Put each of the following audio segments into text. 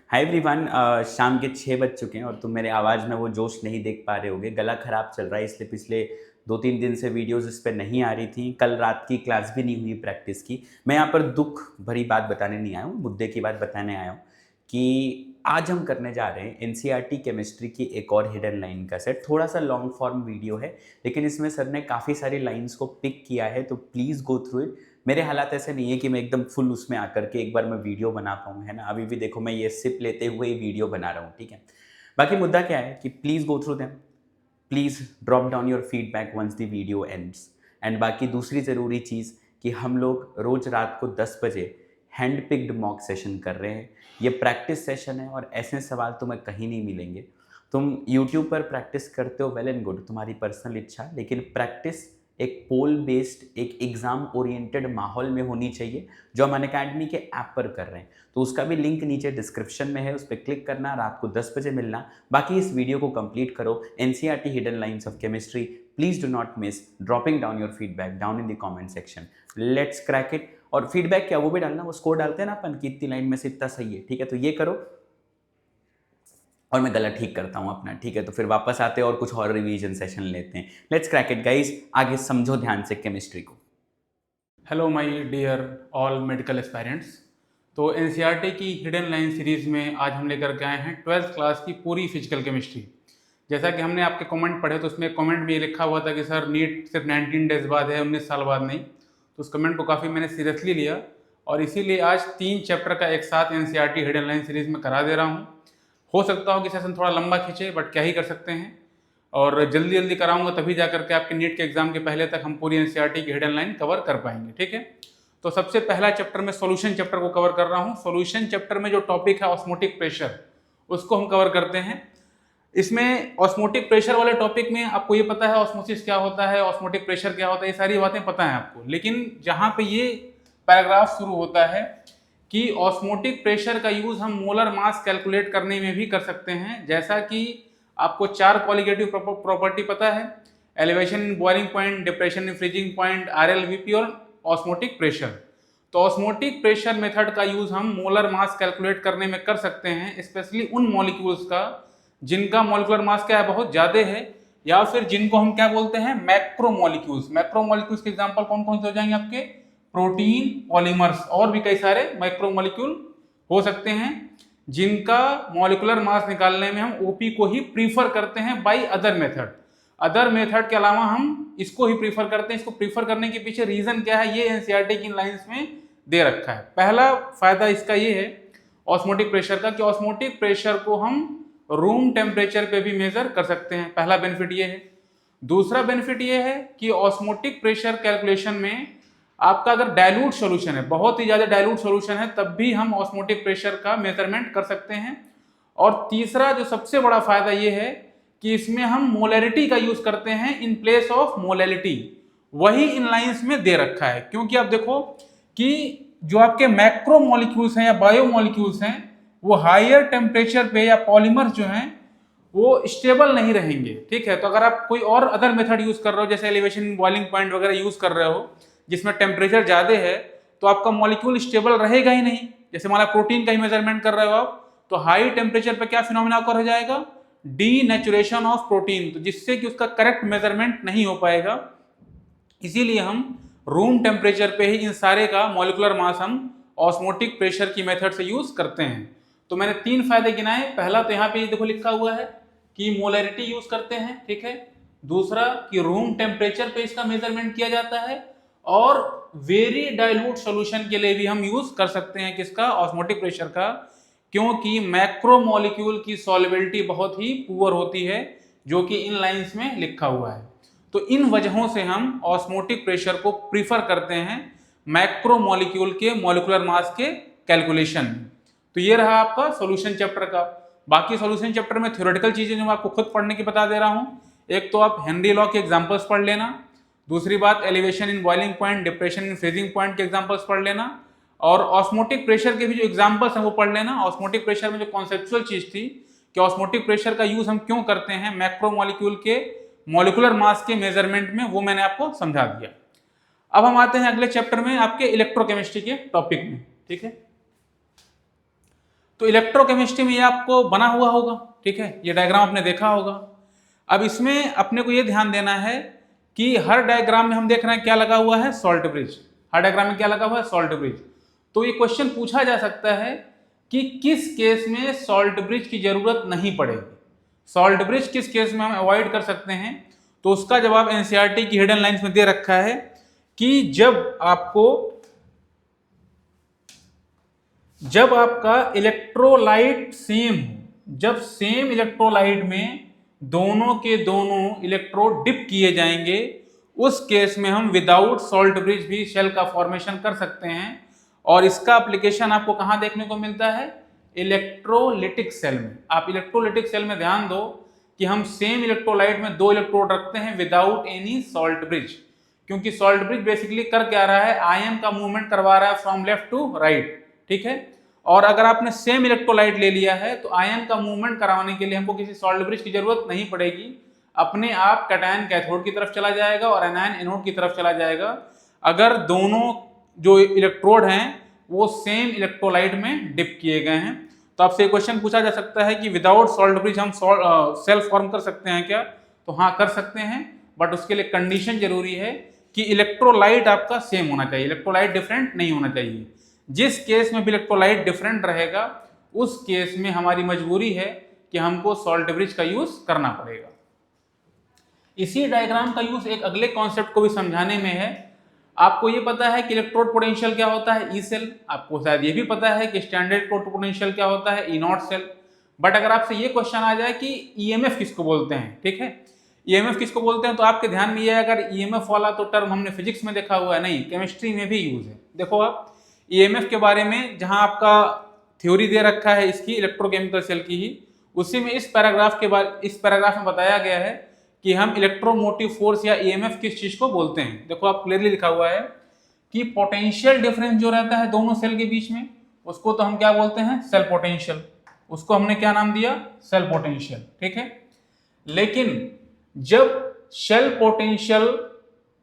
Hi everyone. शाम के 6 बज चुके हैं और तुम मेरे आवाज़ में वो जोश नहीं देख पा रहे होगे। गला ख़राब चल रहा है, इसलिए पिछले 2-3 दिन से वीडियोज़ इस पे नहीं आ रही थी। कल रात की क्लास भी नहीं हुई प्रैक्टिस की। मैं यहाँ पर दुख भरी बात बताने नहीं आया हूँ, मुद्दे की बात बताने आया हूँ कि आज हम करने जा रहे हैं एनसीईआरटी केमिस्ट्री की एक और हिडन लाइन का सेट। थोड़ा सा लॉन्ग फॉर्म वीडियो है, लेकिन इसमें सर ने काफ़ी सारी लाइन्स को पिक किया है, तो प्लीज़ गो थ्रू इट। मेरे हालात ऐसे नहीं है कि मैं एकदम फुल उसमें आकर के एक बार मैं वीडियो बना पाऊँ, है ना। अभी भी देखो मैं ये सिप लेते हुए ही वीडियो बना रहा हूँ, ठीक है। बाकी मुद्दा क्या है कि please go through them, please drop down your feedback once the video ends. And बाकी दूसरी ज़रूरी चीज़ कि हम लोग रोज़ रात को 10 बजे हैंड पिक्ड मॉक सेशन कर रहे हैं। ये प्रैक्टिस सेशन है और ऐसे सवाल तुम्हें कहीं नहीं मिलेंगे। तुम यूट्यूब पर प्रैक्टिस करते हो, वेल एंड गुड, तुम्हारी पर्सनल इच्छा, लेकिन प्रैक्टिस एक पोल बेस्ड, एक एग्ज़ाम ओरिएंटेड माहौल में होनी चाहिए, जो हम अनअकैडमी के ऐप पर कर रहे हैं। तो उसका भी लिंक नीचे डिस्क्रिप्शन में है, उस पर क्लिक करना, रात को 10 बजे मिलना। बाकी इस वीडियो को कंप्लीट करो। NCERT hidden lines of chemistry, please do not miss dropping down your feedback down in the comment section. Let's crack it. और फीडबैक क्या वो भी डालना, वो स्कोर डालते हैं ना अपन कि इतनी लाइन में से इतना सही है, ठीक है। तो ये करो और मैं गला ठीक करता हूँ अपना, ठीक है। तो फिर वापस आते हैं और कुछ और रिवीजन सेशन लेते हैं। लेट्स क्रैक इट गाइस, आगे समझो ध्यान से केमिस्ट्री को। Hello my dear all medical aspirants. तो एनसीईआरटी की हिडन लाइन सीरीज़ में आज हम लेकर के आए हैं 12th क्लास की पूरी फिजिकल केमिस्ट्री। जैसा कि हमने आपके कमेंट पढ़े तो उसमें कमेंट में ये लिखा हुआ था कि सर नीट सिर्फ 19 डेज बाद है, 19 साल बाद नहीं। तो उस कमेंट को काफ़ी मैंने सीरियसली लिया और इसीलिए आज 3 चैप्टर का एक साथ एनसीईआरटी हिडन लाइन सीरीज़ में करा दे रहा हूँ। हो सकता हो कि सेशन थोड़ा लंबा खींचे, बट क्या ही कर सकते हैं। और जल्दी जल्दी कराऊंगा तभी जा करके आपके नीट के एग्जाम के पहले तक हम पूरी एनसीईआरटी की हिडन लाइन कवर कर पाएंगे, ठीक है। तो सबसे पहला चैप्टर में सॉल्यूशन चैप्टर को कवर कर रहा हूँ। सॉल्यूशन चैप्टर में जो टॉपिक है ऑस्मोटिक प्रेशर, उसको हम कवर करते हैं। इसमें ऑस्मोटिक प्रेशर वाले टॉपिक में आपको ये पता है ऑस्मोसिस क्या होता है, ऑस्मोटिक प्रेशर क्या होता है, ये सारी बातें पता है आपको। लेकिन जहाँ पे ये पैराग्राफ शुरू होता है कि ऑस्मोटिक प्रेशर का यूज हम मोलर मास कैलकुलेट करने में भी कर सकते हैं। जैसा कि आपको 4 क्वालिटेटिव प्रॉपर्टी पता है, elevation in boiling point, depression in freezing point, RLVP और ऑस्मोटिक प्रेशर। तो ऑस्मोटिक प्रेशर मेथड का यूज हम मोलर मास कैलकुलेट करने में कर सकते हैं, स्पेशली उन मॉलिक्यूल्स का जिनका मॉलिक्यूलर मास क्या है, बहुत ज्यादा है, या फिर जिनको हम क्या बोलते हैं, मैक्रोमोलिक्यूल्स। मैक्रोमोलिक्यूल्स के एग्जांपल कौन कौन से हो जाएंगे आपके, प्रोटीन, पॉलीमर्स और भी कई सारे मैक्रोमोलिक्यूल हो सकते हैं, जिनका मॉलिक्यूलर मास निकालने में हम ओपी को ही प्रीफर करते हैं by other method. Other method के अलावा हम इसको ही प्रीफर करते हैं। इसको प्रीफर करने के पीछे रीजन क्या है, ये एनसीईआरटी की लाइंस में दे रखा है। पहला फायदा इसका ये है ऑस्मोटिक प्रेशर का कि ऑस्मोटिक प्रेशर को हम रूम टेम्परेचर पे भी मेजर कर सकते हैं, पहला बेनिफिट ये है। दूसरा बेनिफिट ये है कि ऑस्मोटिक प्रेशर कैलकुलेशन में आपका अगर डाइल्यूट सॉल्यूशन है, बहुत ही ज्यादा डाइल्यूट सॉल्यूशन है, तब भी हम ऑस्मोटिक प्रेशर का मेजरमेंट कर सकते हैं। और तीसरा जो सबसे बड़ा फायदा ये है कि इसमें हम मोलैरिटी का यूज करते हैं इन प्लेस ऑफ मोलैलिटी। वही इन लाइंस में दे रखा है, क्योंकि आप देखो कि जो आपके मैक्रो मॉलिक्यूल्स हैं या बायो मॉलिक्यूल्स हैं, वो हायर टेम्परेचर पे या पॉलीमर्स जो हैं वो स्टेबल नहीं रहेंगे, ठीक है। तो अगर आप कोई और अदर मेथड यूज कर रहे हो, जैसे एलिवेशन बॉइलिंग पॉइंट वगैरह यूज कर रहे हो, जिसमें टेम्परेचर ज्यादा है, तो आपका मॉलिक्यूल स्टेबल रहेगा ही नहीं। जैसे मान लो प्रोटीन का ही मेजरमेंट कर रहे हो आप, तो हाई टेम्परेचर पे क्या फिनोमिना ऑकर हो जाएगा, डीनेचुरेशन ऑफ प्रोटीन, तो जिससे कि उसका करेक्ट मेजरमेंट नहीं हो पाएगा। इसीलिए हम रूम टेम्परेचर पे ही इन सारे का मॉलिक्यूलर मास हम ऑस्मोटिक प्रेशर की मेथड से यूज करते हैं। तो मैंने 3 फायदे गिनाए। पहला तो यहाँ पे देखो लिखा हुआ है कि मोलैरिटी यूज करते हैं, ठीक है। दूसरा कि रूम टेम्परेचर पे इसका मेजरमेंट किया जाता है, और वेरी डाइल्यूट सॉल्यूशन के लिए भी हम यूज कर सकते हैं किसका, ऑस्मोटिक प्रेशर का, क्योंकि मैक्रो मॉलिक्यूल की सॉल्युबिलिटी बहुत ही पुअर होती है, जो कि इन लाइंस में लिखा हुआ है। तो इन वजहों से हम ऑस्मोटिक प्रेशर को प्रीफर करते हैं मैक्रो मॉलिक्यूल के मॉलिक्यूलर मास के कैलकुलेशन में। तो ये रहा आपका सॉल्यूशन चैप्टर का। बाकी सॉल्यूशन चैप्टर में थ्योरेटिकल चीजें जो मैं आपको खुद पढ़ने की बता दे रहा हूं, एक तो आप हेनरी लॉ के एग्जांपल्स पढ़ लेना, दूसरी बात elevation in boiling point, depression in freezing point के एग्जांपल्स पढ़ लेना, और ऑस्मोटिक प्रेशर के भी जो एग्जांपल्स हैं वो पढ़ लेना। ऑस्मोटिक प्रेशर में जो कॉन्सेप्चुअल चीज थी कि ऑस्मोटिक प्रेशर का यूज हम क्यों करते हैं मैक्रो मॉलिक्यूल के मॉलिक्यूलर मास के मेजरमेंट में, वो मैंने आपको समझा दिया। अब हम आते हैं अगले चैप्टर में, आपके इलेक्ट्रोकेमिस्ट्री के टॉपिक में, ठीक है। तो इलेक्ट्रोकेमिस्ट्री में ये आपको बना हुआ होगा, ठीक है, ये डायग्राम आपने देखा होगा। अब इसमें अपने को ये ध्यान देना है कि हर डायग्राम में हम देख रहे हैं क्या लगा हुआ है, सॉल्ट ब्रिज। हर डायग्राम में क्या लगा हुआ है, सॉल्ट ब्रिज। तो ये क्वेश्चन पूछा जा सकता है कि किस केस में सॉल्ट ब्रिज की जरूरत नहीं पड़ेगी, सॉल्ट ब्रिज किस केस में हम अवॉइड कर सकते हैं। तो उसका जवाब एनसीईआरटी की हिडन लाइंस में दे रखा है कि जब आपका इलेक्ट्रोलाइट सेम हो, जब सेम इलेक्ट्रोलाइट में दोनों के दोनों इलेक्ट्रोड डिप किए जाएंगे, उस केस में हम विदाउट सॉल्ट ब्रिज भी शेल का फॉर्मेशन कर सकते हैं। और इसका एप्लीकेशन आपको कहां देखने को मिलता है, इलेक्ट्रोलिटिक सेल में। आप इलेक्ट्रोलिटिक सेल में ध्यान दो कि हम सेम इलेक्ट्रोलाइट में 2 इलेक्ट्रोड रखते हैं विदाउट एनी सॉल्ट ब्रिज, क्योंकि सॉल्ट ब्रिज बेसिकली कर क्या रहा है, आयन का मूवमेंट करवा रहा है फ्रॉम लेफ्ट टू राइट, ठीक है। और अगर आपने सेम इलेक्ट्रोलाइट ले लिया है तो आयन का मूवमेंट कराने के लिए हमको किसी सॉल्ट ब्रिज की जरूरत नहीं पड़ेगी, अपने आप कैटायन कैथोड की तरफ चला जाएगा और एनायन एनोड की तरफ चला जाएगा, अगर दोनों जो इलेक्ट्रोड हैं वो सेम इलेक्ट्रोलाइट में डिप किए गए हैं। तो आपसे क्वेश्चन पूछा जा सकता है कि विदाउट सॉल्ट ब्रिज हम सेल फॉर्म कर सकते हैं क्या, तो हाँ कर सकते हैं, बट उसके लिए कंडीशन जरूरी है कि इलेक्ट्रोलाइट आपका सेम होना चाहिए, इलेक्ट्रोलाइट डिफरेंट नहीं होना चाहिए। जिस केस में भी इलेक्ट्रोलाइट डिफरेंट रहेगा उस केस में हमारी मजबूरी है कि हमको सॉल्ट ब्रिज का यूज करना पड़ेगा। इसी डायग्राम का यूज एक अगले कॉन्सेप्ट को भी समझाने में है। आपको ये पता है कि इलेक्ट्रोड पोटेंशियल क्या होता है, ई सेल। आपको शायद ये भी पता है कि स्टैंडर्ड पोटेंशियल क्या होता है, ई नॉट सेल। बट अगर आपसे ये क्वेश्चन आ जाए कि ईएमएफ किसको बोलते हैं, ठीक है, ईएमएफ किसको बोलते हैं, तो आपके ध्यान में ये है, अगर ईएमएफ वाला तो टर्म हमने फिजिक्स में देखा हुआ है, नहीं केमिस्ट्री में भी यूज है। देखो आप ईएमएफ के बारे में जहां आपका थ्योरी दे रखा है इसकी इलेक्ट्रोकेमिकल सेल की ही, उसी में इस पैराग्राफ में बताया गया है कि हम इलेक्ट्रोमोटिव फोर्स या ईएमएफ किस चीज को बोलते हैं। देखो आप क्लियरली लिखा हुआ है कि पोटेंशियल डिफरेंस जो रहता है दोनों सेल के बीच में, उसको तो हम क्या बोलते हैं, सेल पोटेंशियल। उसको हमने क्या नाम दिया, सेल पोटेंशियल, ठीक है। लेकिन जब शेल पोटेंशियल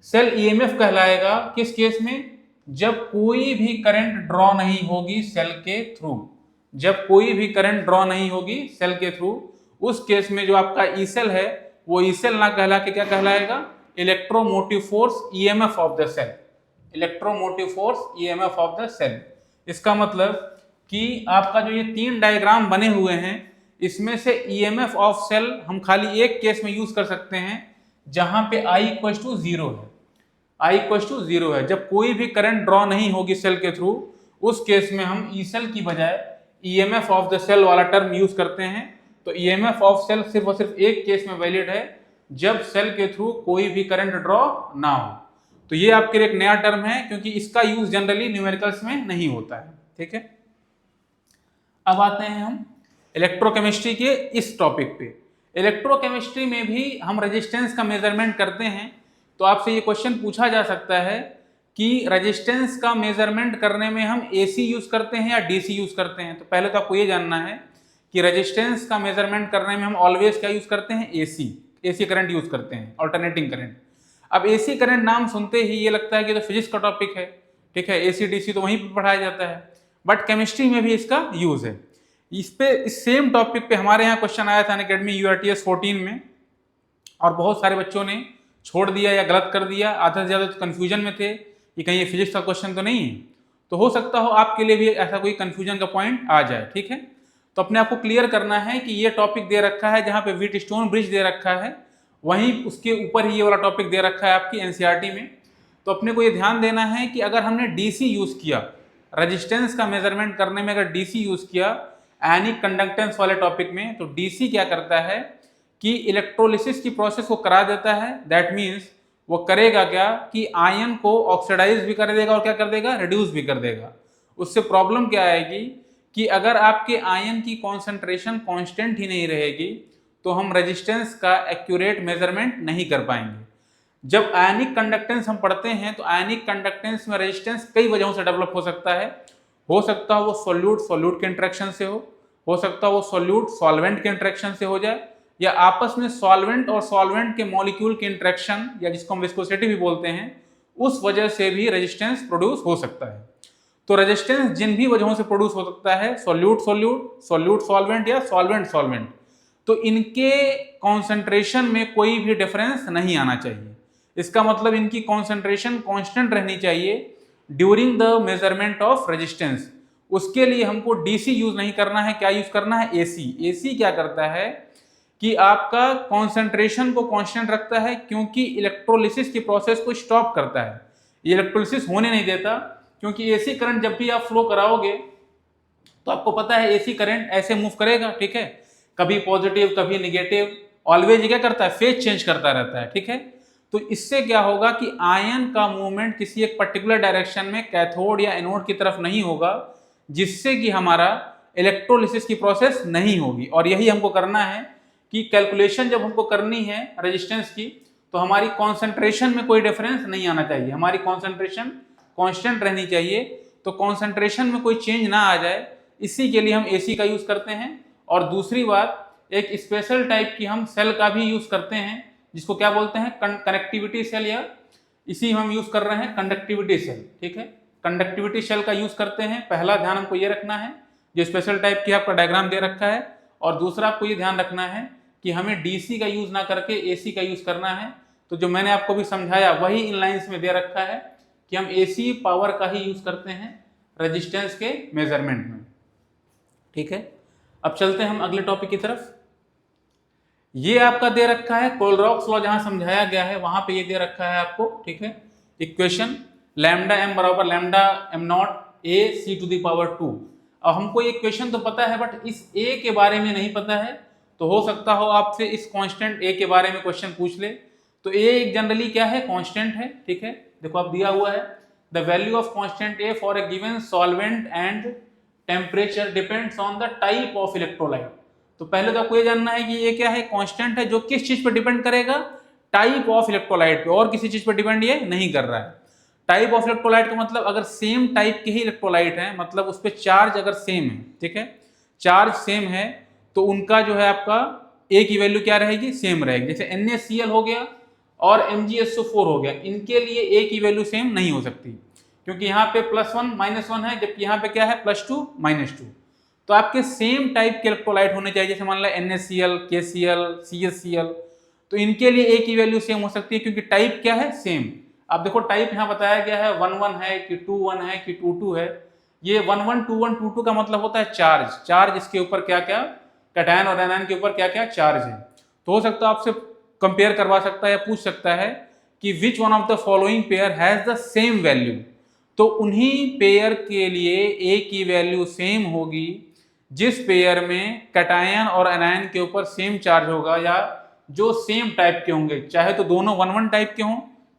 सेल ईएमएफ कहलाएगा किस केस में, जब कोई भी करंट ड्रॉ नहीं होगी सेल के थ्रू, जब कोई भी करंट ड्रॉ नहीं होगी सेल के थ्रू, उस केस में जो आपका ई सेल है वो ई सेल ना कहला के क्या कहलाएगा, electromotive force EMF of the cell, electromotive force EMF of the cell. इसका मतलब कि आपका जो ये 3 डायग्राम बने हुए हैं इसमें से ईएमएफ ऑफ सेल हम खाली एक केस में यूज कर सकते हैं जहां पे I इक्वल टू 0 है, I इक्वल टू 0 है। जब कोई भी करंट ड्रॉ नहीं होगी सेल के थ्रू, उस केस में हम ई सेल की बजाय ईएमएफ ऑफ द सेल वाला टर्म यूज करते हैं। तो ईएमएफ ऑफ सेल सिर्फ और सिर्फ एक केस में वैलिड है, जब सेल के थ्रू कोई भी करंट ड्रॉ ना हो। तो ये आपके लिए एक नया टर्म है क्योंकि इसका यूज जनरली न्यूमेरिकल्स में नहीं होता है, ठीक है। अब आते हैं हम इलेक्ट्रोकेमिस्ट्री के इस टॉपिक पे। इलेक्ट्रोकेमिस्ट्री में भी हम रेजिस्टेंस का मेजरमेंट करते हैं। तो आपसे ये क्वेश्चन पूछा जा सकता है कि रेजिस्टेंस का मेजरमेंट करने में हम एसी यूज करते हैं या डीसी यूज करते हैं। तो पहले तो आपको ये जानना है कि रेजिस्टेंस का मेजरमेंट करने में हम ऑलवेज क्या यूज करते हैं, एसी करंट यूज करते हैं, अल्टरनेटिंग करंट। अब एसी करंट नाम सुनते ही ये लगता है कि तो फिजिक्स का टॉपिक है, ठीक है, एसी डीसी तो वहीं पर पढ़ाया जाता है, बट केमिस्ट्री में भी इसका यूज है। इस सेम टॉपिक पे हमारे यहाँ क्वेश्चन आया था अनअकैडमी यूआरटीएस 14 में, और बहुत सारे बच्चों ने छोड़ दिया या गलत कर दिया, आधा से ज़्यादा कन्फ्यूजन में थे कि कहीं ये फिजिक्स का क्वेश्चन तो नहीं है। तो हो सकता हो आपके लिए भी ऐसा कोई कन्फ्यूजन का पॉइंट आ जाए, ठीक है। तो अपने आपको क्लियर करना है कि ये टॉपिक दे रखा है जहाँ पे व्हीटस्टोन ब्रिज दे रखा है, वहीं उसके ऊपर ही ये वाला टॉपिक दे रखा है आपकी एनसीईआरटी में। तो अपने को ये ध्यान देना है कि अगर हमने डीसी यूज़ किया, रेजिस्टेंस का मेजरमेंट करने में अगर डीसी यूज़ किया आयनिक कंडक्टेंस वाले टॉपिक में, तो डीसी क्या करता है कि इलेक्ट्रोलिसिस की प्रोसेस को करा देता है। दैट मीन्स वो करेगा क्या कि आयन को ऑक्सीडाइज भी कर देगा और क्या कर देगा, रिड्यूस भी कर देगा। उससे प्रॉब्लम क्या आएगी कि अगर आपके आयन की कॉन्सेंट्रेशन कांस्टेंट ही नहीं रहेगी तो हम रेजिस्टेंस का एक्यूरेट मेजरमेंट नहीं कर पाएंगे। जब आयनिक कंडक्टेंस हम पढ़ते हैं तो आयनिक कंडक्टेंस में रेजिस्टेंस कई वजहों से डेवलप हो सकता है वो सॉल्यूट के इंटरेक्शन से हो सकता है वो सॉल्यूट सॉल्वेंट के इंटरेक्शन से हो जाए, या आपस में सॉल्वेंट और सॉल्वेंट के मॉलिक्यूल के इंटरेक्शन, या जिसको हम विस्कोसिटी भी बोलते हैं, उस वजह से भी रेजिस्टेंस प्रोड्यूस हो सकता है। तो रेजिस्टेंस जिन भी वजहों से प्रोड्यूस हो सकता है, सॉल्यूट सॉल्यूट, सॉल्यूट सॉल्वेंट या सॉल्वेंट सॉल्वेंट, तो इनके कॉन्सेंट्रेशन में कोई भी डिफरेंस नहीं आना चाहिए। इसका मतलब इनकी कॉन्सेंट्रेशन कांस्टेंट रहनी चाहिए during the measurement of resistance. उसके लिए हमको डीसी यूज नहीं करना है, क्या यूज करना है, एसी। एसी क्या करता है कि आपका कॉन्सेंट्रेशन को कांस्टेंट रखता है, क्योंकि इलेक्ट्रोलिसिस की प्रोसेस को स्टॉप करता है, ये इलेक्ट्रोलिसिस होने नहीं देता। क्योंकि एसी करंट जब भी आप फ्लो कराओगे तो आपको पता है एसी करंट ऐसे मूव करेगा, ठीक है, कभी पॉजिटिव कभी निगेटिव, ऑलवेज क्या करता है, फेज चेंज करता रहता है, ठीक है। तो इससे क्या होगा कि आयन का मूवमेंट किसी एक पर्टिकुलर डायरेक्शन में कैथोड या एनोड की तरफ नहीं होगा, जिससे कि हमारा इलेक्ट्रोलिसिस की प्रोसेस नहीं होगी। और यही हमको करना है कि कैलकुलेशन जब हमको करनी है रेजिस्टेंस की, तो हमारी कॉन्सेंट्रेशन में कोई डिफरेंस नहीं आना चाहिए, हमारी कॉन्सेंट्रेशन कांस्टेंट रहनी चाहिए। तो कॉन्सेंट्रेशन में कोई चेंज ना आ जाए, इसी के लिए हम एसी का यूज करते हैं। और दूसरी बात, एक स्पेशल टाइप की हम सेल का भी यूज करते हैं, जिसको क्या बोलते हैं, कनेक्टिविटी सेल, या इसी हम यूज कर रहे हैं कंडक्टिविटी सेल, ठीक है। कंडक्टिविटी सेल का यूज करते हैं। पहला ध्यान हमको ये रखना है, जो स्पेशल टाइप की आपका डायग्राम दे रखा है, और दूसरा आपको ये ध्यान रखना है कि हमें डीसी का यूज ना करके एसी का यूज करना है। तो जो मैंने आपको भी समझाया वही इन लाइंस में दे रखा है कि हम एसी पावर का ही यूज करते हैं रेजिस्टेंस के मेजरमेंट में, ठीक है। अब चलते हैं हम अगले टॉपिक की तरफ। ये आपका दे रखा है कोलरॉक्स लॉ, जहां समझाया गया है वहां पे ये दे रखा है आपको, ठीक है। इक्वेशन लैम्डा एम बराबर lambda M naught A C to the power 2। अब हमको ये इक्वेशन तो पता है, बट इस ए के बारे में नहीं पता है। तो हो सकता हो आपसे इस कांस्टेंट ए के बारे में क्वेश्चन पूछ ले। तो ए एक जनरली क्या है, कांस्टेंट है, ठीक है। देखो आप दिया हुआ है, the value of constant A for a given solvent and temperature depends on the type of electrolyte. तो पहले तो आपको ये जानना है कि ये क्या है, कांस्टेंट है, जो किस चीज पर डिपेंड करेगा, टाइप ऑफ इलेक्ट्रोलाइट पे, और किसी चीज पर डिपेंड ये नहीं कर रहा है। टाइप ऑफ इलेक्ट्रोलाइट का मतलब अगर सेम टाइप के ही इलेक्ट्रोलाइट है, मतलब उस पर चार्ज अगर सेम है, ठीक है, चार्ज सेम है, तो उनका जो है आपका ए की वैल्यू क्या रहेगी, सेम रहेगी। जैसे NaCl हो गया और MgSO4 हो गया, इनके लिए ए की वैल्यू सेम नहीं हो सकती, क्योंकि यहाँ पे +1 -1 है, जबकि यहाँ पे क्या है, +2 -2। तो आपके सेम टाइप के इलेक्ट्रोलाइट होने चाहिए, जैसे मान लो NaCl, KCl, CaCl, तो इनके लिए ए की वैल्यू सेम हो सकती है, क्योंकि टाइप क्या है, सेम। अब देखो टाइप यहाँ बताया गया है 1-1 है कि 2-1 है कि 2-2 है। ये 1-1, 2-1, 2-2 का मतलब होता है चार्ज, चार्ज इसके ऊपर क्या क्या, कैटायन और एनायन के ऊपर क्या क्या चार्ज है। तो हो सकता है आपसे कंपेयर करवा सकता है या पूछ सकता है कि which one of the following pair has the same value. तो उन्हीं पेयर के लिए ए की वैल्यू सेम होगी जिस पेयर में कैटायन और एनायन के ऊपर सेम चार्ज होगा, या जो सेम टाइप के होंगे, चाहे तो दोनों 1-1 टाइप के हों,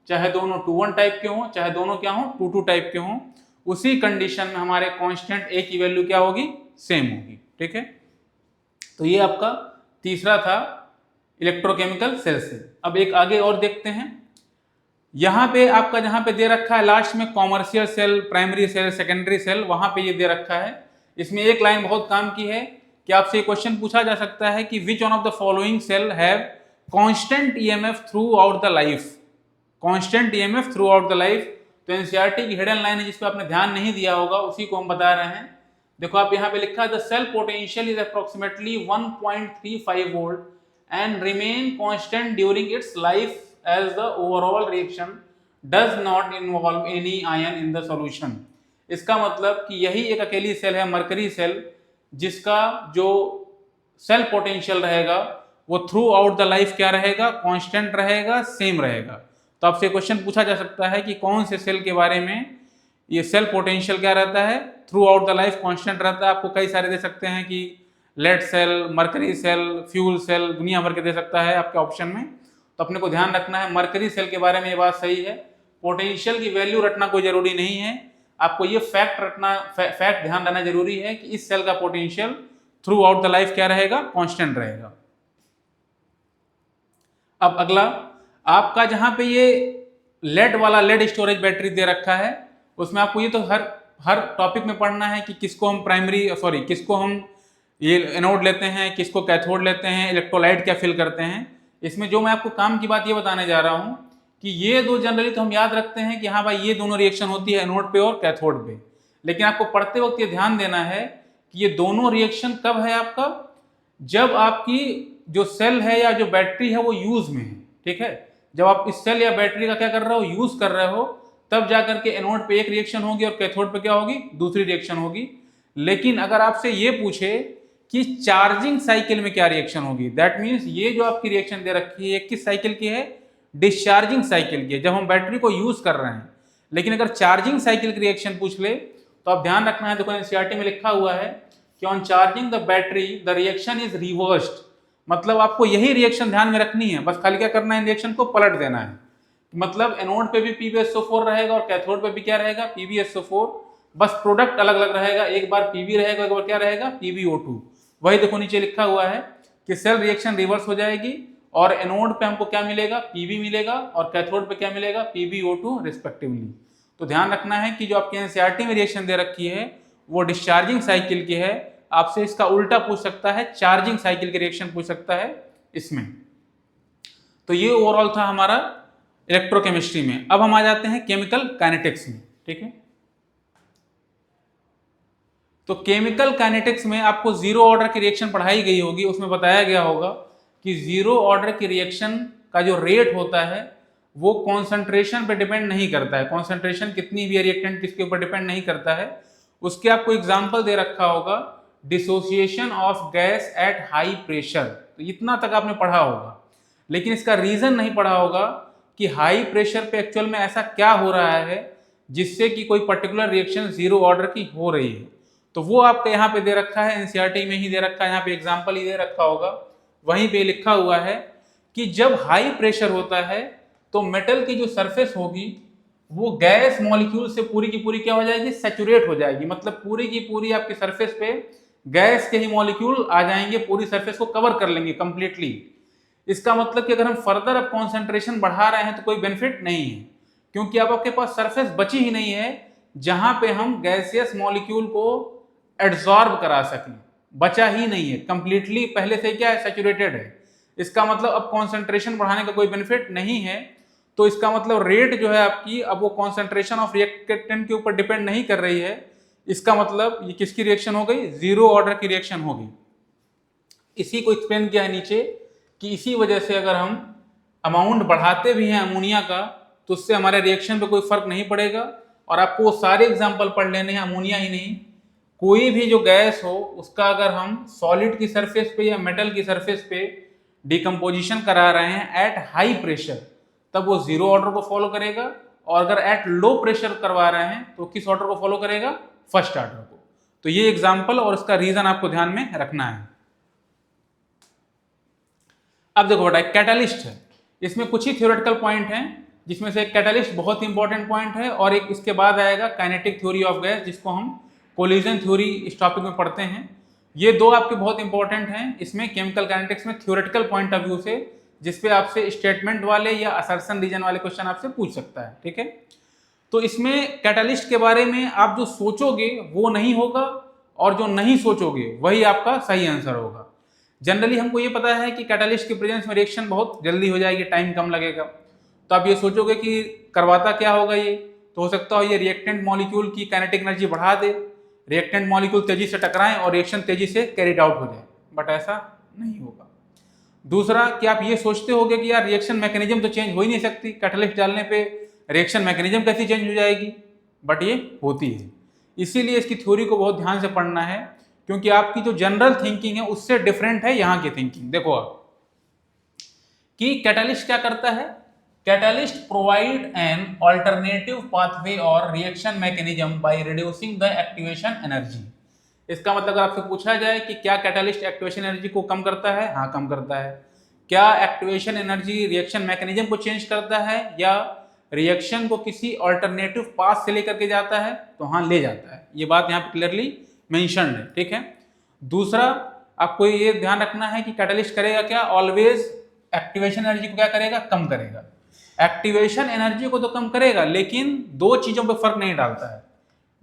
चाहे दोनों 2-1 टाइप के हों, चाहे दोनों क्या हों, 2-2 टाइप के हों। उसी कंडीशन में हमारे कांस्टेंट ए की वैल्यू क्या होगी, सेम होगी, ठीक है। तो ये आपका तीसरा था इलेक्ट्रोकेमिकल सेल से। अब एक आगे और देखते हैं। यहां पे आपका जहां पे दे रखा है लास्ट में commercial cell, primary cell, secondary cell, वहां पे ये दे रखा है। इसमें एक लाइन बहुत काम की है कि आपसे क्वेश्चन पूछा जा सकता है कि which one of the following cell have constant EMF throughout the life, constant EMF throughout the life. तो एनसीईआरटी की हिडन लाइन है, जिस पर आपने ध्यान नहीं दिया होगा, उसी को हम बता रहे हैं। देखो आप यहाँ पे लिखा है the cell potential is approximately 1.35 volt and remain constant during its life as the overall reaction does not involve any ion in the solution. इसका मतलब कि यही एक अकेली सेल है, मरकरी सेल, जिसका जो सेल पोटेंशियल रहेगा वो थ्रू आउट द लाइफ क्या रहेगा, कांस्टेंट रहेगा, सेम रहेगा। तो आपसे क्वेश्चन पूछा जा सकता है कि कौन से सेल के बारे में ये सेल पोटेंशियल क्या रहता है, throughout the life constant रहता है। आपको कई सारे दे सकते हैं कि lead cell, mercury cell, fuel cell, दुनिया भर के दे सकता है आपके ऑप्शन में। तो अपने को ध्यान रखना है, मरकरी सेल के बारे में ये बात सही है, पोटेंशियल की वैल्यू रटना कोई जरूरी नहीं है। आपको ये फैक्ट रखना, फैक्ट ध्यान रखना जरूरी है कि इस सेल का potential through out the life क्या रहेगा, कांस्टेंट रहेगा। अब अगला आपका जहां पे ये लेड वाला, लेड स्टोरेज बैटरी दे रखा है, उसमें आपको ये तो हर टॉपिक में पढ़ना है कि किसको हम किसको हम ये एनोड लेते हैं, किसको कैथोड लेते हैं, इलेक्ट्रोलाइट क्या फिल करते हैं। इसमें जो मैं आपको काम की बात ये बताने जा रहा हूँ कि ये दो जनरली तो हम याद रखते हैं कि हाँ भाई ये दोनों रिएक्शन होती है एनोड पे और कैथोड पे, लेकिन आपको पढ़ते वक्त ये ध्यान देना है कि ये दोनों रिएक्शन कब है आपका, जब आपकी जो सेल है या जो बैटरी है वो यूज में है, ठीक है। जब आप इस सेल या बैटरी का क्या कर रहे हो, यूज कर रहे हो, तब जाकर के एनोड पे एक रिएक्शन होगी और कैथोड पे क्या होगी, दूसरी रिएक्शन होगी। लेकिन अगर आपसे ये पूछे कि चार्जिंग साइकिल में क्या रिएक्शन होगी, दैट मीन्स ये जो आपकी रिएक्शन दे रखी है किस साइकिल की है, डिस्चार्जिंग साइकिल की है, जब हम बैटरी को यूज कर रहे हैं। लेकिन अगर चार्जिंग साइकिल की रिएक्शन पूछ ले तो आप ध्यान रखना है, देखो एनसीईआरटी में लिखा हुआ है कि on charging the battery the reaction is reversed. मतलब आपको यही रिएक्शन ध्यान में रखनी है, बस खाली क्या करना है, रिएक्शन को पलट देना है। मतलब एनोड पे भी PbSO4 रहेगा और कैथोड पे भी क्या रहेगा, PbSO4, बस प्रोडक्ट अलग अलग रहेगा, एक बार Pb रहेगा, एक बार क्या रहेगा, PbO2। वही देखो नीचे लिखा हुआ है कि सेल रिएक्शन रिवर्स हो जाएगी और एनोड पे हमको क्या मिलेगा, Pb मिलेगा, और कैथोड पे क्या मिलेगा, PbO2 रिस्पेक्टिवली। तो ध्यान रखना है कि जो आपके एनसीईआरटी में रिएक्शन दे रखी है वो डिस्चार्जिंग साइकिल की है। आपसे इसका उल्टा पूछ सकता है, चार्जिंग साइकिल की रिएक्शन पूछ सकता है इसमें। तो ये ओवरऑल था हमारा इलेक्ट्रोकेमिस्ट्री में। अब हम आ जाते हैं केमिकल काइनेटिक्स में, ठीक है। तो केमिकल काइनेटिक्स में आपको जीरो ऑर्डर की रिएक्शन पढ़ाई गई होगी, उसमें बताया गया होगा कि जीरो ऑर्डर की रिएक्शन का जो रेट होता है वो कॉन्सेंट्रेशन पे डिपेंड नहीं करता है। कॉन्सेंट्रेशन कितनी भी रिएक्टेंट किसके ऊपर डिपेंड नहीं करता है। उसके आपको एग्जाम्पल दे रखा होगा, dissociation of gas at high pressure. तो इतना तक आपने पढ़ा होगा, लेकिन इसका रीजन नहीं पढ़ा होगा कि हाई प्रेशर पे एक्चुअल में ऐसा क्या हो रहा है जिससे कि कोई पर्टिकुलर रिएक्शन जीरो ऑर्डर की हो रही है। तो वो आपके यहाँ पे दे रखा है, एनसीईआरटी में ही दे रखा है, यहाँ पे एग्जाम्पल ही दे रखा होगा। वहीं पे लिखा हुआ है कि जब हाई प्रेशर होता है तो मेटल की जो सरफेस होगी वो गैस मॉलिक्यूल से पूरी की पूरी क्या हो जाएगी, सैचुरेट हो जाएगी। मतलब पूरी की पूरी आपकी सरफेस पे गैस के ही मॉलिक्यूल आ जाएंगे, पूरी सरफेस को कवर कर लेंगे कंप्लीटली। इसका मतलब कि अगर हम फर्दर अब कॉन्सेंट्रेशन बढ़ा रहे हैं तो कोई बेनिफिट नहीं है, क्योंकि अब आपके पास सरफेस बची ही नहीं है जहां पे हम गैसियस मॉलिक्यूल को एड्सॉर्ब करा सकें। बचा ही नहीं है, कंप्लीटली पहले से क्या है, सैचुरेटेड है। इसका मतलब अब कॉन्सेंट्रेशन बढ़ाने का कोई बेनिफिट नहीं है। तो इसका मतलब रेट जो है आपकी, अब वो कॉन्सेंट्रेशन ऑफ रिएक्टेंट के ऊपर डिपेंड नहीं कर रही है। इसका मतलब ये किसकी रिएक्शन हो गई, जीरो ऑर्डर की रिएक्शन होगी। इसी को एक्सप्लेन किया है नीचे कि इसी वजह से अगर हम अमाउंट बढ़ाते भी हैं अमोनिया का तो उससे हमारे रिएक्शन पे कोई फर्क नहीं पड़ेगा। और आपको वो सारे एग्जाम्पल पढ़ लेने हैं, अमोनिया ही नहीं, कोई भी जो गैस हो उसका अगर हम सॉलिड की सरफेस पे या मेटल की सरफेस पे डिकम्पोजिशन करा रहे हैं एट हाई प्रेशर, तब वो जीरो ऑर्डर को फॉलो करेगा। और अगर एट लो प्रेशर करवा रहे हैं तो किस ऑर्डर को फॉलो करेगा, फर्स्ट ऑर्डर को। तो ये एग्जाम्पल और इसका रीजन आपको ध्यान में रखना है। अब देखो बेटा, कैटलिस्ट है, इसमें कुछ ही थ्योरेटिकल पॉइंट हैं, जिसमें से एक कैटलिस्ट बहुत इंपॉर्टेंट पॉइंट है और एक इसके बाद आएगा काइनेटिक थ्योरी ऑफ गैस, जिसको हम कोलिजन थ्योरी इस टॉपिक में पढ़ते हैं। ये दो आपके बहुत इंपॉर्टेंट हैं इसमें केमिकल काइनेटिक्स में थ्योरेटिकल पॉइंट ऑफ व्यू से, जिसपे आपसे स्टेटमेंट वाले या असर्शन रीजन वाले क्वेश्चन आपसे पूछ सकता है, ठीक है। तो इसमें कैटलिस्ट के बारे में आप जो सोचोगे वो नहीं होगा और जो नहीं सोचोगे वही आपका सही आंसर होगा। जनरली हमको ये पता है कि कैटलिस्ट के प्रेजेंस में रिएक्शन बहुत जल्दी हो जाएगी, टाइम कम लगेगा। तो आप ये सोचोगे कि करवाता क्या होगा ये, तो हो सकता हो ये रिएक्टेंट मॉलिक्यूल की काइनेटिक एनर्जी बढ़ा दे, रिएक्टेंट मॉलिक्यूल तेजी से टकराएं और रिएक्शन तेजी से कैरिड आउट हो जाए, बट ऐसा नहीं होगा। दूसरा कि आप ये सोचते होगे कि यार रिएक्शन मैकेनिज्म तो चेंज हो ही नहीं सकती, कैटलिस्ट डालने पे रिएक्शन मैकेनिज्म कैसी चेंज हो जाएगी, बट ये होती है। इसीलिए इसकी थ्योरी को बहुत ध्यान से पढ़ना है, क्योंकि आपकी जो जनरल थिंकिंग है उससे डिफरेंट है यहाँ की थिंकिंग। देखो आप कि कैटलिस्ट क्या करता है, catalyst provide an alternative pathway और reaction mechanism by reducing the activation energy. इसका मतलब अगर आपसे पूछा जाए कि क्या कैटलिस्ट एक्टिवेशन एनर्जी को कम करता है, हाँ कम करता है। क्या एक्टिवेशन एनर्जी रिएक्शन मैकेनिज्म को चेंज करता है या रिएक्शन को किसी ऑल्टरनेटिव पाथ से लेकर के जाता है, तो हाँ ले जाता है। ये बात यहाँ पे क्लियरली मेंशन्ड है, ठीक है। दूसरा आपको ये ध्यान रखना है कि कैटलिस्ट करेगा क्या, ऑलवेज एक्टिवेशन एनर्जी को क्या करेगा, कम करेगा। एक्टिवेशन एनर्जी को तो कम करेगा, लेकिन दो चीजों पे फर्क नहीं डालता है,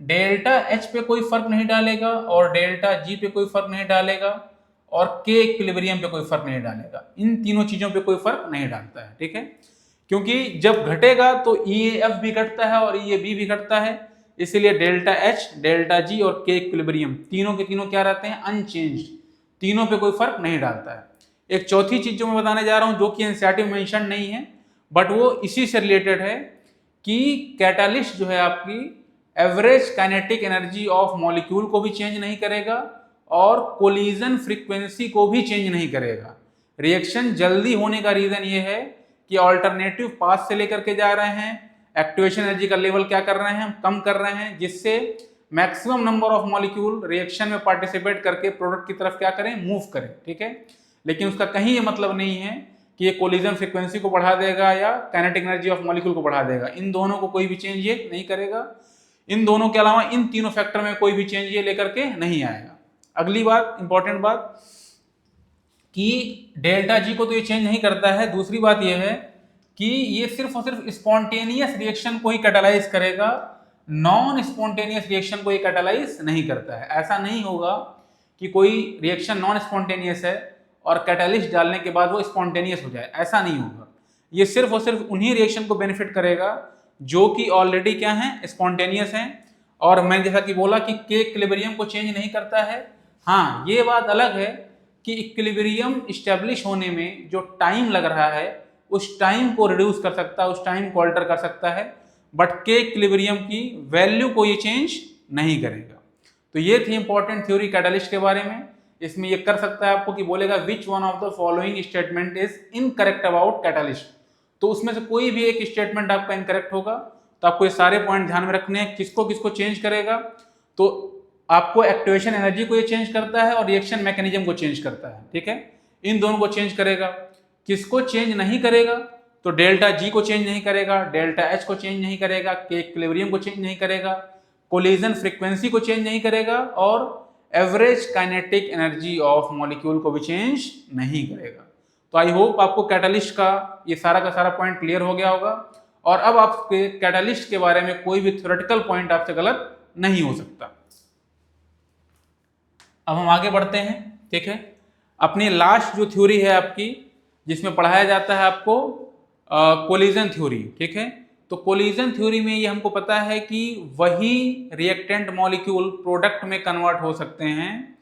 डेल्टा एच पे कोई फर्क नहीं डालेगा और डेल्टा जी पे कोई फर्क नहीं डालेगा और के इक्विलिब्रियम पे कोई फर्क नहीं डालेगा। इन तीनों चीजों पे कोई फर्क नहीं डालता है, ठीक है। क्योंकि जब घटेगा तो EAF भी घटता है और EAB भी घटता है, इसीलिए डेल्टा एच, डेल्टा जी और के इक्विलिब्रियम तीनों के तीनों क्या रहते हैं, अनचेंज्ड, तीनों पे कोई फर्क नहीं डालता है। एक चौथी चीज जो मैं बताने जा रहा हूं, जो कि एनसीईआरटी में मेंशन नहीं है बट वो इसी से रिलेटेड है, कि कैटालिस्ट जो है आपकी average kinetic energy of molecule को भी चेंज नहीं करेगा और कोलिजन फ्रीक्वेंसी को भी चेंज नहीं करेगा। रिएक्शन जल्दी होने का रीजन ये है कि ऑल्टरनेटिव पाथ से लेकर के जा रहे हैं, एक्टिवेशन एनर्जी का लेवल क्या कर रहे हैं, हम कम कर रहे हैं, जिससे maximum number of molecule reaction में पार्टिसिपेट करके प्रोडक्ट की तरफ क्या करें, मूव करें, ठीक है। लेकिन उसका कहीं ये मतलब नहीं है कि ये कोलिजन फ्रीक्वेंसी को बढ़ा देगा या काइनेटिक एनर्जी ऑफ मॉलिक्यूल को बढ़ा देगा। इन दोनों को कोई भी चेंज ये नहीं करेगा। इन दोनों के अलावा इन तीनों फैक्टर में कोई भी चेंज ये लेकर के नहीं आएगा। अगली बात, इंपॉर्टेंट बात, कि डेल्टा जी को तो ये चेंज नहीं करता है। दूसरी बात ये है कि ये सिर्फ और सिर्फ स्पॉन्टेनियस रिएक्शन को ही कैटालाइज करेगा, नॉन स्पॉन्टेनियस रिएक्शन को ये कैटालाइज नहीं करता है। ऐसा नहीं होगा कि कोई रिएक्शन नॉन स्पॉन्टेनियस है और कैटालिस्ट डालने के बाद वो स्पॉन्टेनियस हो जाए, ऐसा नहीं होगा। ये सिर्फ और सिर्फ उन्हीं रिएक्शन को बेनिफिट करेगा जो कि ऑलरेडी क्या हैं, स्पॉन्टेनियस हैं। और मैं जैसा कि बोला कि के इक्विलिब्रियम को चेंज नहीं करता है। हाँ, ये बात अलग है कि इक्विलिब्रियम इस्टेब्लिश होने में जो टाइम लग रहा है उस टाइम को रिड्यूस कर सकता है, उस टाइम को अल्टर कर सकता है, बट के इक्विलिब्रियम की वैल्यू को ये चेंज नहीं करेगा। तो ये थी इंपॉर्टेंट थ्योरी कैटालिस्ट के बारे में। इसमें ये कर सकता है आपको कि बोलेगा विच one of the following statement is incorrect about catalyst, तो उसमें से कोई भी एक स्टेटमेंट आपका इनकरेक्ट होगा। तो आपको ये सारे पॉइंट ध्यान में रखने हैं। किसको किसको चेंज करेगा, तो आपको एक्टिवेशन एनर्जी को ये चेंज करता है और रिएक्शन मैकेनिज्म को चेंज करता है, ठीक है। इन दोनों को चेंज करेगा। किसको चेंज नहीं करेगा, तो डेल्टा जी को चेंज नहीं करेगा, डेल्टा एच को चेंज नहीं करेगा, के इक्विलिब्रियम को चेंज नहीं करेगा, कोलिजन फ्रीक्वेंसी को चेंज नहीं करेगा और average kinetic energy of molecule को भी चेंज नहीं करेगा। तो आई होप आपको कैटालिस्ट का ये सारा का सारा पॉइंट क्लियर हो गया होगा और अब आपके कैटालिस्ट के बारे में कोई भी थ्योरेटिकल पॉइंट आपसे गलत नहीं हो सकता। अब हम आगे बढ़ते हैं, ठीक है। अपनी लास्ट जो थ्योरी है आपकी, जिसमें पढ़ाया जाता है आपको कोलिजन थ्योरी, ठीक है। तो कोलिजन थ्योरी में ये हमको पता है कि वही रिएक्टेंट मॉलिक्यूल प्रोडक्ट में कन्वर्ट हो सकते हैं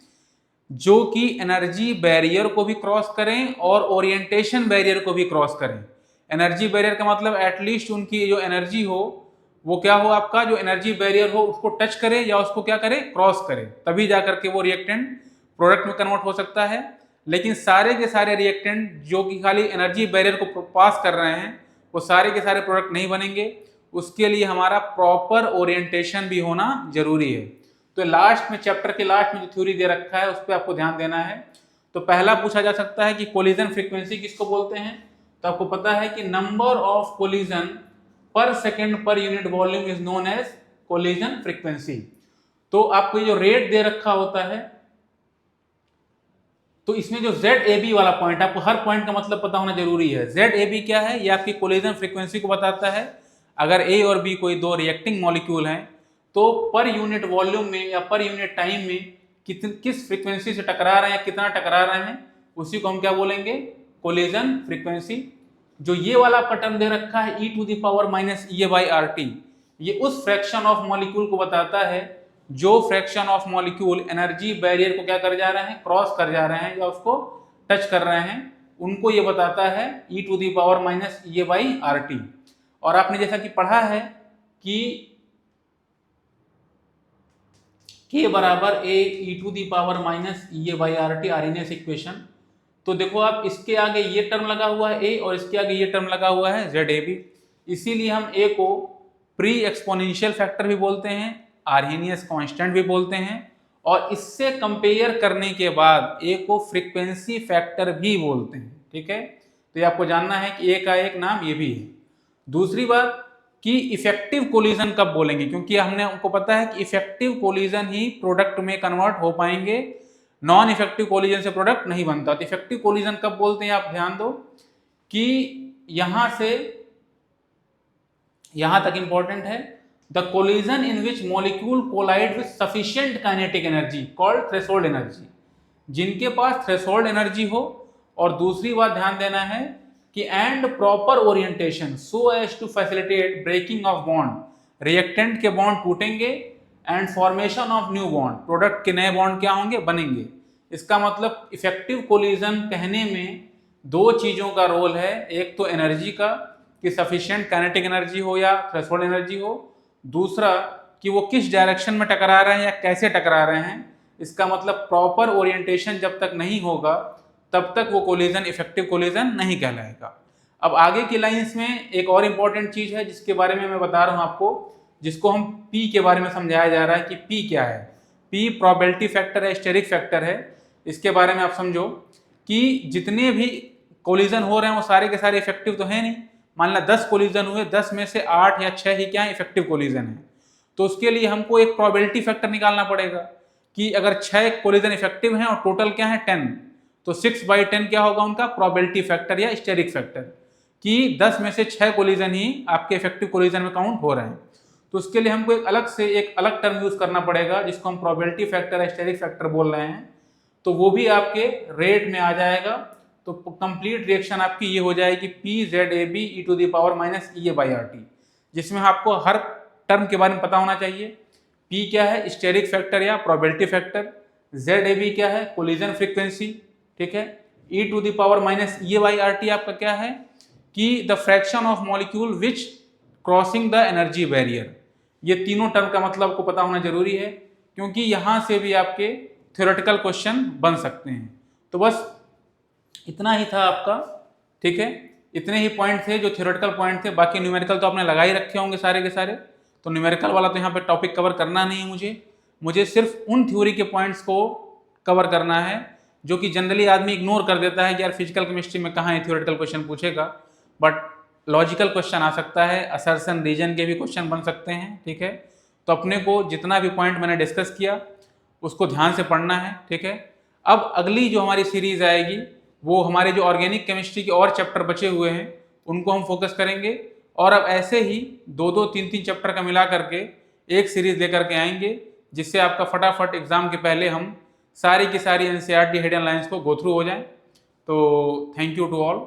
जो कि एनर्जी बैरियर को भी क्रॉस करें और ओरिएंटेशन बैरियर को भी क्रॉस करें। एनर्जी बैरियर का मतलब एटलीस्ट उनकी जो एनर्जी हो वो क्या हो, आपका जो एनर्जी बैरियर हो उसको टच करे या उसको क्या करे, क्रॉस करे, तभी जा करके वो रिएक्टेंट प्रोडक्ट में कन्वर्ट हो सकता है। लेकिन सारे के सारे रिएक्टेंट जो कि खाली एनर्जी बैरियर को पास कर रहे हैं वो सारे के सारे प्रोडक्ट नहीं बनेंगे। उसके लिए हमारा प्रॉपर ओरिएंटेशन भी होना जरूरी है। तो लास्ट में, चैप्टर के लास्ट में जो थ्योरी दे रखा है उस पर आपको ध्यान देना है। तो पहला पूछा जा सकता है कि कोलिजन फ्रीक्वेंसी किसको बोलते हैं, तो आपको पता है कि number of collision per second per unit volume is known as collision frequency. तो आपको ये जो रेट दे रखा होता है, तो इसमें जो ZAB वाला पॉइंट, आपको हर पॉइंट का मतलब पता होना जरूरी है। ZAB क्या है, ये आपकी कोलिजन फ्रीक्वेंसी को बताता है। अगर A और B कोई दो रिएक्टिंग मॉलिक्यूल हैं तो पर यूनिट वॉल्यूम में या पर यूनिट टाइम में किस फ्रीक्वेंसी से टकरा रहे हैं, कितना टकरा रहे हैं, उसी को हम क्या बोलेंगे, कोलिजन फ्रीक्वेंसी। जो ये वाला आपका टर्म दे रखा है e⁻⁻⁸, ये उस फ्रैक्शन ऑफ मॉलिक्यूल को बताता है जो fraction of molecule energy barrier को क्या कर जा रहे हैं, क्रॉस कर जा रहे हैं या उसको टच कर रहे हैं, उनको ये बताता है e⁻⁻⁸। और आपने जैसा कि पढ़ा है कि k बराबर a e⁻⁻⁸ आर्हेनियस इक्वेशन। तो देखो आप, इसके आगे ये टर्म लगा हुआ है a और इसके आगे ये टर्म लगा हुआ है ZAB। इसीलिए हम a को प्री एक्सपोनेंशियल फैक्टर भी बोलते हैं, आर्हेनियस कांस्टेंट भी बोलते हैं, और इससे कंपेयर करने के बाद a को फ्रीक्वेंसी फैक्टर भी बोलते हैं, ठीक है। तो ये आपको जानना है कि a का एक नाम ये भी है। दूसरी बात कि इफेक्टिव कोलिजन कब बोलेंगे, क्योंकि हमने हमको पता है कि इफेक्टिव कोलिजन ही प्रोडक्ट में कन्वर्ट हो पाएंगे, नॉन इफेक्टिव कोलिजन से प्रोडक्ट नहीं बनता। तो इफेक्टिव कोलिजन कब बोलते हैं, आप ध्यान दो कि यहां से यहां तक इंपॉर्टेंट है, the collision in which molecule collide with sufficient kinetic energy called threshold energy, जिनके पास थ्रेशोल्ड एनर्जी हो। और दूसरी बात ध्यान देना है कि and proper orientation so as to facilitate breaking of bond, reactant के बॉन्ड टूटेंगे and formation of new bond, product के नए बॉन्ड क्या होंगे, बनेंगे। इसका मतलब इफेक्टिव कोलिजन कहने में दो चीज़ों का रोल है, एक तो एनर्जी का कि सफिशिएंट काइनेटिक एनर्जी हो या थ्रेशोल्ड एनर्जी हो, दूसरा कि वो किस डायरेक्शन में टकरा रहे हैं या कैसे टकरा रहे हैं। इसका मतलब प्रॉपर ओरिएंटेशन जब तक नहीं होगा तब तक वो कोलिजन इफेक्टिव कोलिजन नहीं कहलाएगा। अब आगे की लाइंस में एक और इम्पॉर्टेंट चीज़ है जिसके बारे में मैं बता रहा हूँ आपको, जिसको हम पी के बारे में समझाया जा रहा है कि पी क्या है। पी प्रोबेबिलिटी फैक्टर है, स्टेरिक फैक्टर है। इसके बारे में आप समझो कि जितने भी कोलिजन हो रहे हैं वो सारे के सारे इफेक्टिव तो हैं नहीं। मान ला 10 कोलिजन हुए, 10 में से 8 या 6 ही क्या है, इफेक्टिव कोलिजन है। तो उसके लिए हमको एक प्रोबेबिलिटी फैक्टर निकालना पड़ेगा कि अगर 6 कोलिजन इफेक्टिव हैं और टोटल क्या है 10, तो 6/10 क्या होगा उनका प्रोबेबिलिटी फैक्टर या स्टेरिक फैक्टर, कि 10 में से 6 कोलिजन ही आपके इफेक्टिव कोलिजन में काउंट हो रहे हैं। तो उसके लिए हमको एक अलग टर्म यूज करना पड़ेगा जिसको हम प्रोबेबिलिटी फैक्टर या स्टेरिक फैक्टर बोल रहे हैं। तो वो भी आपके रेट में आ जाएगा। तो कंप्लीट रिएक्शन आपकी ये हो जाएगी PZAB e⁻⁻ जिसमें आपको हर टर्म के बारे में पता होना चाहिए। P क्या है, स्टेरिक फैक्टर या प्रोबेबिलिटी फैक्टर। ZAB क्या है, कोलिजन फ्रीक्वेंसी, ठीक है। e⁻⁻ आपका क्या है कि the fraction of molecule which crossing the energy barrier. ये तीनों टर्म का मतलब आपको पता होना जरूरी है क्योंकि यहाँ से भी आपके थ्योरेटिकल क्वेश्चन बन सकते हैं। तो बस इतना ही था आपका, ठीक है। इतने ही पॉइंट थे जो थ्योरेटिकल पॉइंट थे, बाकी न्यूमेरिकल तो आपने लगा ही रखे होंगे सारे के सारे। तो न्यूमेरिकल वाला तो यहाँ पे टॉपिक कवर करना नहीं है मुझे सिर्फ उन थ्योरी के पॉइंट्स को कवर करना है जो कि जनरली आदमी इग्नोर कर देता है कि यार फिजिकल केमिस्ट्री में कहाँ है थ्योरेटिकल क्वेश्चन पूछेगा, बट लॉजिकल क्वेश्चन आ सकता है, असर्शन रीजन के भी क्वेश्चन बन सकते हैं, ठीक है। तो अपने को जितना भी पॉइंट मैंने डिस्कस किया उसको ध्यान से पढ़ना है, ठीक है। अब अगली जो हमारी सीरीज आएगी वो हमारे जो ऑर्गेनिक केमिस्ट्री के और चैप्टर बचे हुए हैं उनको हम फोकस करेंगे, और अब ऐसे ही 2-2, 3-3 चैप्टर का मिला करके एक सीरीज लेकर के आएंगे जिससे आपका फटाफट एग्जाम के पहले हम सारी की सारी NCERT हिडन लाइंस को गो थ्रू हो जाएं। तो थैंक यू टू ऑल।